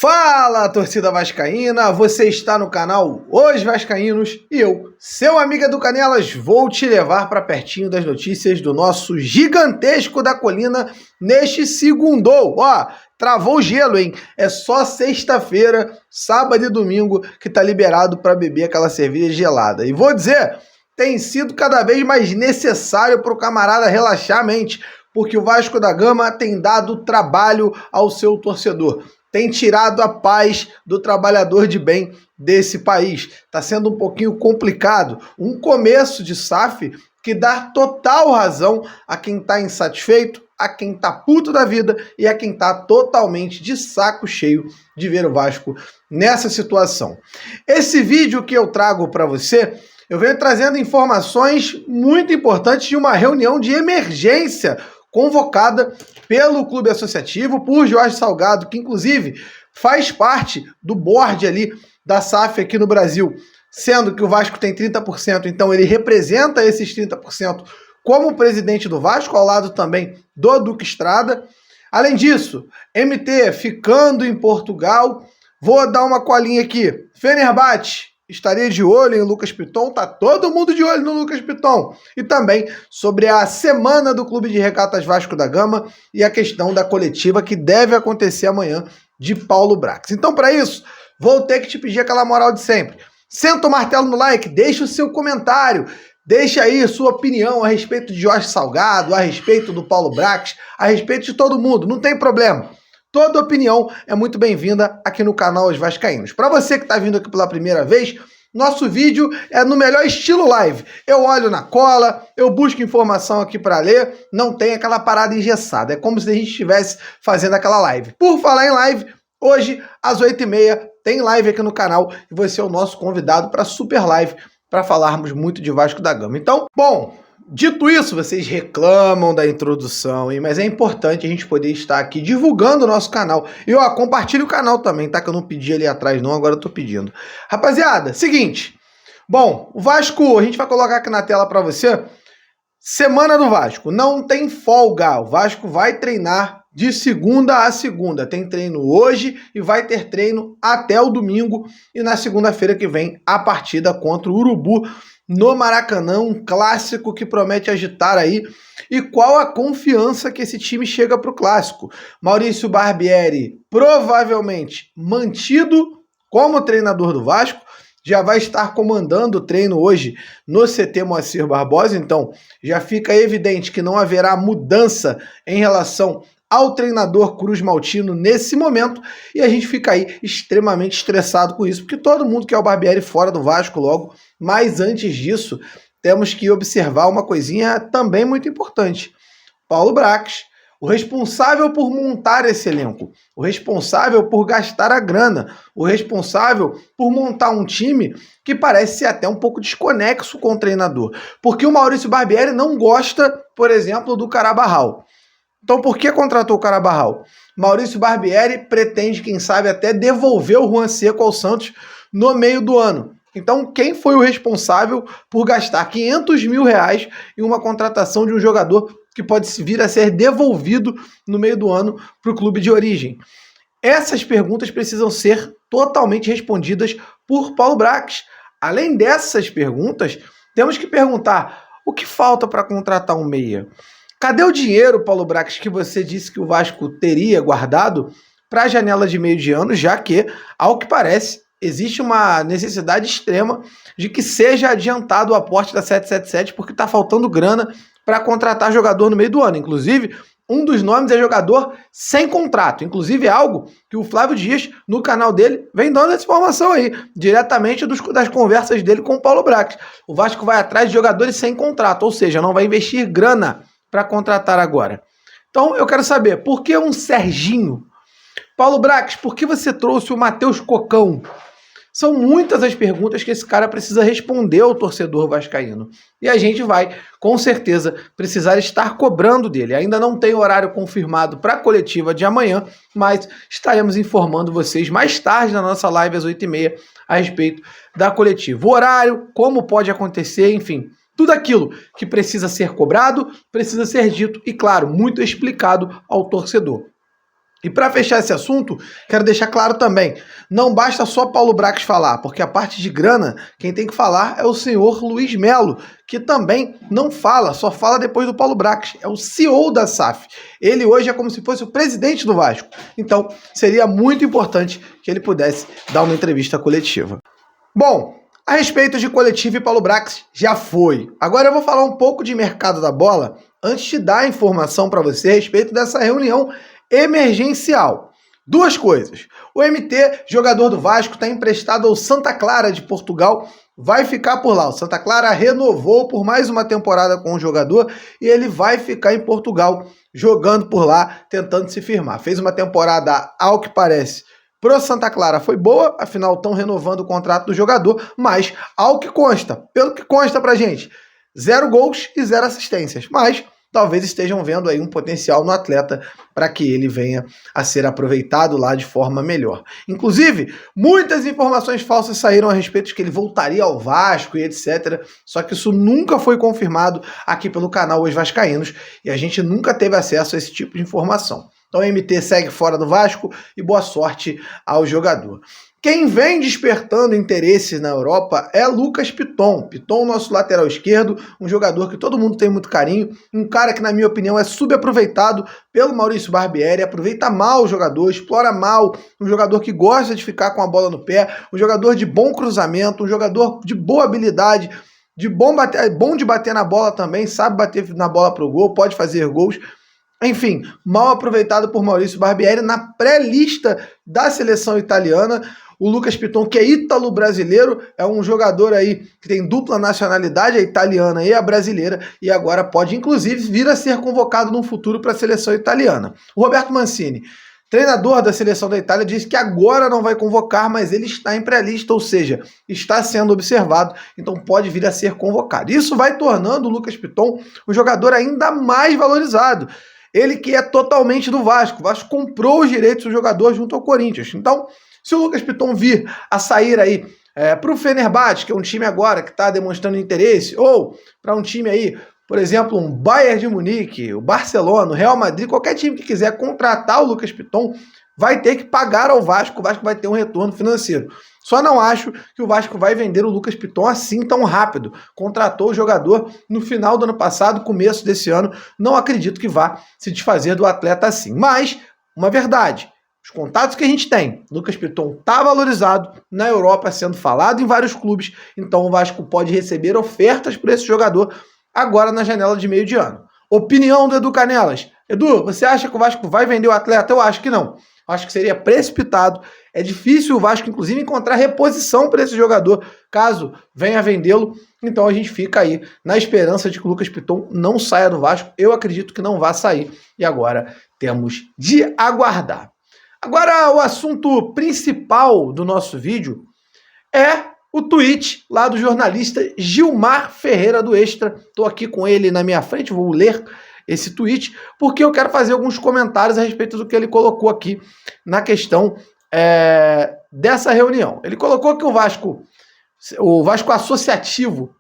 Fala, torcida vascaína, você está no canal Os Vascaínos e eu, seu amigo do Canelas, vou te levar para pertinho das notícias do nosso gigantesco da colina neste segundou. Ó, travou o gelo, hein? É só sexta-feira, sábado e domingo que tá liberado para beber aquela cerveja gelada. E vou dizer, tem sido cada vez mais necessário para o camarada relaxar a mente, porque o Vasco da Gama tem dado trabalho ao seu torcedor. Tem tirado a paz do trabalhador de bem desse país. Está sendo um pouquinho complicado. Um começo de SAF que dá total razão a quem está insatisfeito, a quem está puto da vida e a quem está totalmente de saco cheio de ver o Vasco nessa situação. Esse vídeo que eu trago para você, eu venho trazendo informações muito importantes de uma reunião de emergência convocada pelo Clube Associativo, por Jorge Salgado, que inclusive faz parte do board ali da SAF aqui no Brasil, sendo que o Vasco tem 30%, então ele representa esses 30% como presidente do Vasco, ao lado também do Duque Estrada. Além disso, MT ficando em Portugal, vou dar uma colinha aqui, Fenerbahçe estaria de olho em Lucas Piton, tá todo mundo de olho no Lucas Piton. E também sobre a semana do Clube de Regatas Vasco da Gama e a questão da coletiva que deve acontecer amanhã de Paulo Brax. Então, para isso, vou ter que te pedir aquela moral de sempre. Senta o martelo no like, deixa o seu comentário, deixa aí sua opinião a respeito de Jorge Salgado, a respeito do Paulo Brax, a respeito de todo mundo, não tem problema. Toda opinião é muito bem-vinda aqui no canal Os Vascaínos. Para você que está vindo aqui pela primeira vez, nosso vídeo é no melhor estilo live. Eu olho na cola, eu busco informação aqui para ler, não tem aquela parada engessada. É como se a gente estivesse fazendo aquela live. Por falar em live, hoje às 8h30 tem live aqui no canal e você é o nosso convidado para a super live para falarmos muito de Vasco da Gama. Então, bom, dito isso, vocês reclamam da introdução, hein? Mas é importante a gente poder estar aqui divulgando o nosso canal. E ó, compartilhe o canal também, tá? Que eu não pedi ali atrás não, agora eu tô pedindo. Rapaziada, seguinte. Bom, o Vasco, a gente vai colocar aqui na tela pra você. Semana do Vasco, não tem folga. O Vasco vai treinar de segunda a segunda. Tem treino hoje e vai ter treino até o domingo. E na segunda-feira que vem, a partida contra o Urubu no Maracanã, um clássico que promete agitar aí. E qual a confiança que esse time chega para o clássico? Maurício Barbieri, provavelmente mantido como treinador do Vasco, já vai estar comandando o treino hoje no CT Moacir Barbosa, então já fica evidente que não haverá mudança em relação ao treinador Cruz Maltino nesse momento, e a gente fica aí extremamente estressado com isso, porque todo mundo quer o Barbieri fora do Vasco logo, mas antes disso, temos que observar uma coisinha também muito importante. Paulo Brax, o responsável por montar esse elenco, o responsável por gastar a grana, o responsável por montar um time que parece ser até um pouco desconexo com o treinador, porque o Maurício Barbieri não gosta, por exemplo, do Carabarral. Então, por que contratou o Carabarral? Maurício Barbieri pretende, quem sabe, até devolver o Juan Seco ao Santos no meio do ano. Então, quem foi o responsável por gastar R$500 mil em uma contratação de um jogador que pode vir a ser devolvido no meio do ano para o clube de origem? Essas perguntas precisam ser totalmente respondidas por Paulo Brax. Além dessas perguntas, temos que perguntar o que falta para contratar um meia? Cadê o dinheiro, Paulo Brax, que você disse que o Vasco teria guardado para a janela de meio de ano, já que, ao que parece, existe uma necessidade extrema de que seja adiantado o aporte da 777, porque está faltando grana para contratar jogador no meio do ano. Inclusive, um dos nomes é jogador sem contrato. Inclusive, é algo que o Flávio Dias, no canal dele, vem dando essa informação aí, diretamente das conversas dele com o Paulo Brax. O Vasco vai atrás de jogadores sem contrato, ou seja, não vai investir grana para contratar agora. Então, eu quero saber, por que um Serginho? Paulo Brax, por que você trouxe o Matheus Cocão? São muitas as perguntas que esse cara precisa responder ao torcedor vascaíno. E a gente vai, com certeza, precisar estar cobrando dele. Ainda não tem horário confirmado para a coletiva de amanhã, mas estaremos informando vocês mais tarde na nossa live às 8h30 a respeito da coletiva. O horário, como pode acontecer, enfim, tudo aquilo que precisa ser cobrado, precisa ser dito e, claro, muito explicado ao torcedor. E para fechar esse assunto, quero deixar claro também, não basta só Paulo Brax falar, porque a parte de grana, quem tem que falar é o senhor Luiz Melo, que também não fala, só fala depois do Paulo Brax, é o CEO da SAF. Ele hoje é como se fosse o presidente do Vasco, então seria muito importante que ele pudesse dar uma entrevista coletiva. Bom, a respeito de coletivo e Paulo Brax, já foi. Agora eu vou falar um pouco de mercado da bola, antes de dar a informação para você a respeito dessa reunião emergencial. Duas coisas. O MT, jogador do Vasco, está emprestado ao Santa Clara de Portugal, vai ficar por lá. O Santa Clara renovou por mais uma temporada com o jogador e ele vai ficar em Portugal jogando por lá, tentando se firmar. Fez uma temporada, ao que parece, pro Santa Clara foi boa, afinal estão renovando o contrato do jogador, mas ao que consta, pelo que consta pra gente, 0 gols e 0 assistências, mas talvez estejam vendo aí um potencial no atleta para que ele venha a ser aproveitado lá de forma melhor. Inclusive, muitas informações falsas saíram a respeito de que ele voltaria ao Vasco e etc. Só que isso nunca foi confirmado aqui pelo canal Os Vascaínos e a gente nunca teve acesso a esse tipo de informação. Então o MT segue fora do Vasco e boa sorte ao jogador. Quem vem despertando interesse na Europa é Lucas Piton. Piton, nosso lateral esquerdo, um jogador que todo mundo tem muito carinho, um cara que, na minha opinião, é subaproveitado pelo Maurício Barbieri, aproveita mal o jogador, explora mal, um jogador que gosta de ficar com a bola no pé, um jogador de bom cruzamento, um jogador de boa habilidade, bom de bater na bola também, sabe bater na bola pro gol, pode fazer gols. Enfim, mal aproveitado por Maurício Barbieri na pré-lista da seleção italiana. O Lucas Piton, que é ítalo-brasileiro, é um jogador aí que tem dupla nacionalidade, a italiana e a brasileira, e agora pode, inclusive, vir a ser convocado no futuro para a seleção italiana. O Roberto Mancini, treinador da seleção da Itália, disse que agora não vai convocar, mas ele está em pré-lista, ou seja, está sendo observado, então pode vir a ser convocado. Isso vai tornando o Lucas Piton um jogador ainda mais valorizado. Ele que é totalmente do Vasco. O Vasco comprou os direitos do jogador junto ao Corinthians. Então, se o Lucas Piton vir a sair aí para o Fenerbahçe, que é um time agora que está demonstrando interesse, ou para um time aí, por exemplo, um Bayern de Munique, o Barcelona, o Real Madrid, qualquer time que quiser contratar o Lucas Piton, vai ter que pagar ao Vasco, o Vasco vai ter um retorno financeiro. Só não acho que o Vasco vai vender o Lucas Piton assim tão rápido. Contratou o jogador no final do ano passado, começo desse ano. Não acredito que vá se desfazer do atleta assim. Mas, uma verdade, os contatos que a gente tem, Lucas Piton está valorizado na Europa, sendo falado em vários clubes, então o Vasco pode receber ofertas por esse jogador agora na janela de meio de ano. Opinião do Edu Canelas. Edu, você acha que o Vasco vai vender o atleta? Eu acho que não. Acho que seria precipitado. É difícil o Vasco, inclusive, encontrar reposição para esse jogador, caso venha a vendê-lo. Então a gente fica aí na esperança de que o Lucas Piton não saia do Vasco. Eu acredito que não vai sair. E agora temos de aguardar. Agora, o assunto principal do nosso vídeo é o tweet lá do jornalista Gilmar Ferreira do Extra. Estou aqui com ele na minha frente, vou ler esse tweet, porque eu quero fazer alguns comentários a respeito do que ele colocou aqui na questão dessa reunião. Ele colocou que o Vasco Associativo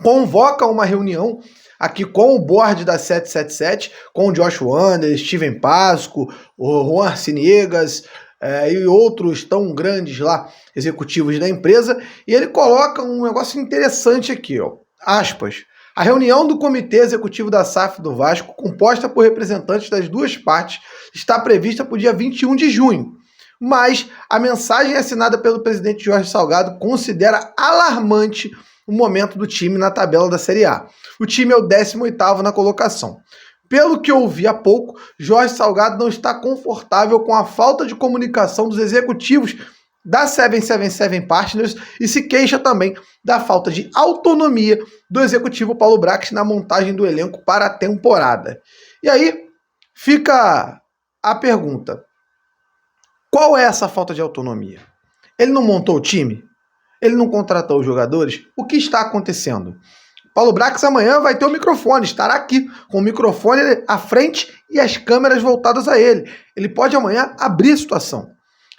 convoca uma reunião aqui com o board da 777, com o Josh Wander, Steven Pasco, o Juan Arciniegas e outros tão grandes lá, executivos da empresa, e ele coloca um negócio interessante aqui, ó, aspas. A reunião do Comitê Executivo da SAF do Vasco, composta por representantes das duas partes, está prevista para o dia 21 de junho. Mas a mensagem assinada pelo presidente Jorge Salgado considera alarmante o momento do time na tabela da Série A. O time é o 18º na colocação. Pelo que eu ouvi há pouco, Jorge Salgado não está confortável com a falta de comunicação dos executivos da 777 Partners e se queixa também da falta de autonomia do executivo Paulo Brax na montagem do elenco para a temporada. E aí fica a pergunta: qual é essa falta de autonomia? Ele não montou o time? Ele não contratou os jogadores? O que está acontecendo? Paulo Brax amanhã vai ter o microfone, estará aqui com o microfone à frente e as câmeras voltadas a ele. Ele pode amanhã abrir a situação.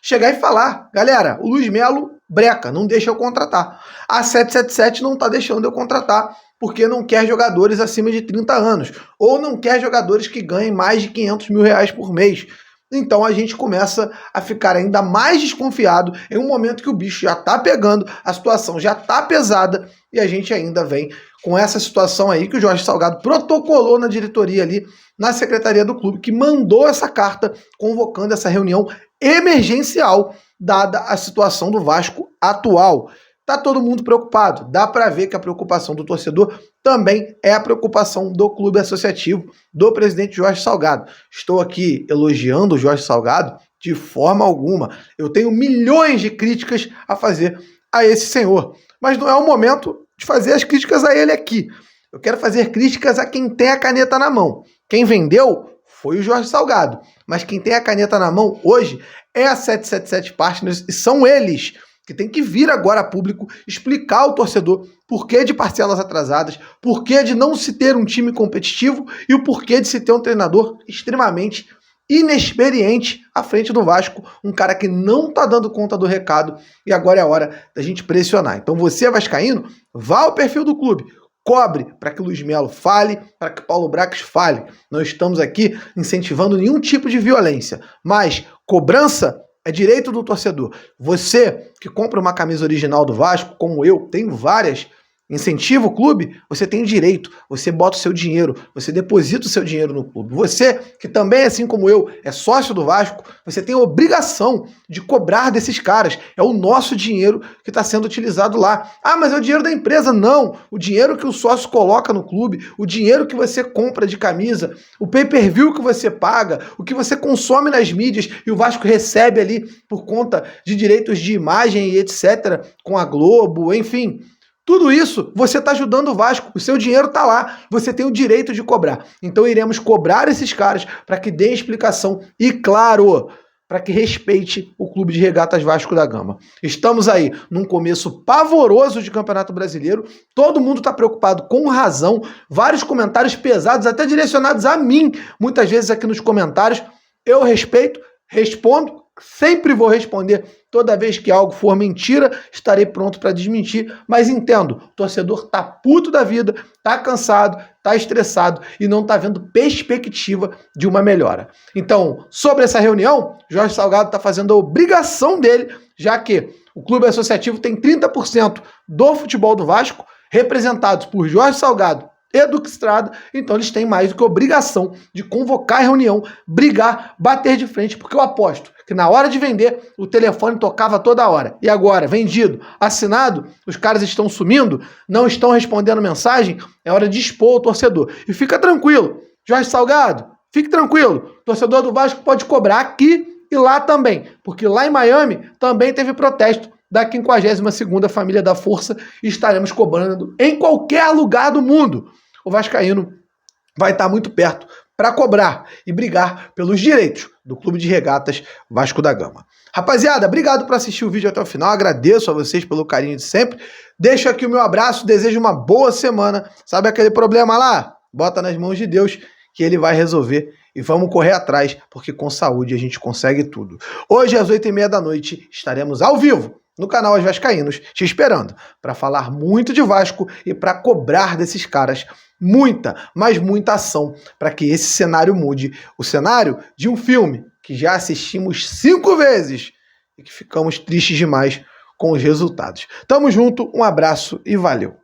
Chegar e falar, galera, o Luiz Melo breca, não deixa eu contratar. A 777 não está deixando eu contratar porque não quer jogadores acima de 30 anos. Ou não quer jogadores que ganhem mais de R$500 mil por mês. Então a gente começa a ficar ainda mais desconfiado em um momento que o bicho já tá pegando, a situação já tá pesada e a gente ainda vem com essa situação aí que o Jorge Salgado protocolou na diretoria ali, na secretaria do clube, que mandou essa carta convocando essa reunião emergencial, dada a situação do Vasco atual. Tá todo mundo preocupado, dá para ver que a preocupação do torcedor também é a preocupação do clube associativo, do presidente Jorge Salgado. Estou aqui elogiando o Jorge Salgado de forma alguma. Eu tenho milhões de críticas a fazer a esse senhor, mas não é o momento de fazer as críticas a ele aqui. Eu quero fazer críticas a quem tem a caneta na mão. Quem vendeu foi o Jorge Salgado, mas quem tem a caneta na mão hoje é a 777 Partners e são eles que tem que vir agora a público explicar ao torcedor porquê de parcelas atrasadas, porquê de não se ter um time competitivo e o porquê de se ter um treinador extremamente inexperiente à frente do Vasco, um cara que não tá dando conta do recado e agora é a hora da gente pressionar. Então você, vascaíno, vá ao perfil do clube, cobre para que o Luiz Melo fale, para que o Paulo Brax fale. Não estamos aqui incentivando nenhum tipo de violência, mas cobrança é direito do torcedor. Você que compra uma camisa original do Vasco, como eu, tenho várias, incentiva o clube, você tem direito, você bota o seu dinheiro, você deposita o seu dinheiro no clube. Você, que também, assim como eu, é sócio do Vasco, você tem a obrigação de cobrar desses caras. É o nosso dinheiro que está sendo utilizado lá. Ah, mas é o dinheiro da empresa. Não, o dinheiro que o sócio coloca no clube, o dinheiro que você compra de camisa, o pay-per-view que você paga, o que você consome nas mídias e o Vasco recebe ali por conta de direitos de imagem e etc., com a Globo, enfim. Tudo isso, você está ajudando o Vasco, o seu dinheiro está lá, você tem o direito de cobrar. Então iremos cobrar esses caras para que deem explicação e, claro, para que respeite o Clube de Regatas Vasco da Gama. Estamos aí num começo pavoroso de Campeonato Brasileiro, todo mundo está preocupado com razão, vários comentários pesados, até direcionados a mim, muitas vezes aqui nos comentários. Eu respeito, respondo, sempre vou responder. Toda vez que algo for mentira, estarei pronto para desmentir, mas entendo, o torcedor tá puto da vida, tá cansado, tá estressado e não tá vendo perspectiva de uma melhora. Então, sobre essa reunião, Jorge Salgado tá fazendo a obrigação dele, já que o clube associativo tem 30% do futebol do Vasco, representados por Jorge Salgado e Duque Estrada, então eles têm mais do que obrigação de convocar a reunião, brigar, bater de frente, porque eu aposto que na hora de vender, o telefone tocava toda hora. E agora, vendido, assinado, os caras estão sumindo, não estão respondendo mensagem, é hora de expor o torcedor. E fica tranquilo, Jorge Salgado, fique tranquilo, o torcedor do Vasco pode cobrar aqui e lá também, porque lá em Miami também teve protesto da 52ª Família da Força e estaremos cobrando em qualquer lugar do mundo. O vascaíno vai estar muito perto para cobrar e brigar pelos direitos do Clube de Regatas Vasco da Gama. Rapaziada, obrigado por assistir o vídeo até o final, agradeço a vocês pelo carinho de sempre, deixo aqui o meu abraço, desejo uma boa semana. Sabe aquele problema lá? Bota nas mãos de Deus que ele vai resolver e vamos correr atrás, porque com saúde a gente consegue tudo. Hoje às 20h30 da noite estaremos ao vivo no canal Os Vascaínos, te esperando para falar muito de Vasco e para cobrar desses caras muita, mas muita ação para que esse cenário mude. O cenário de um filme que já assistimos 5 vezes e que ficamos tristes demais com os resultados. Tamo junto, um abraço e valeu!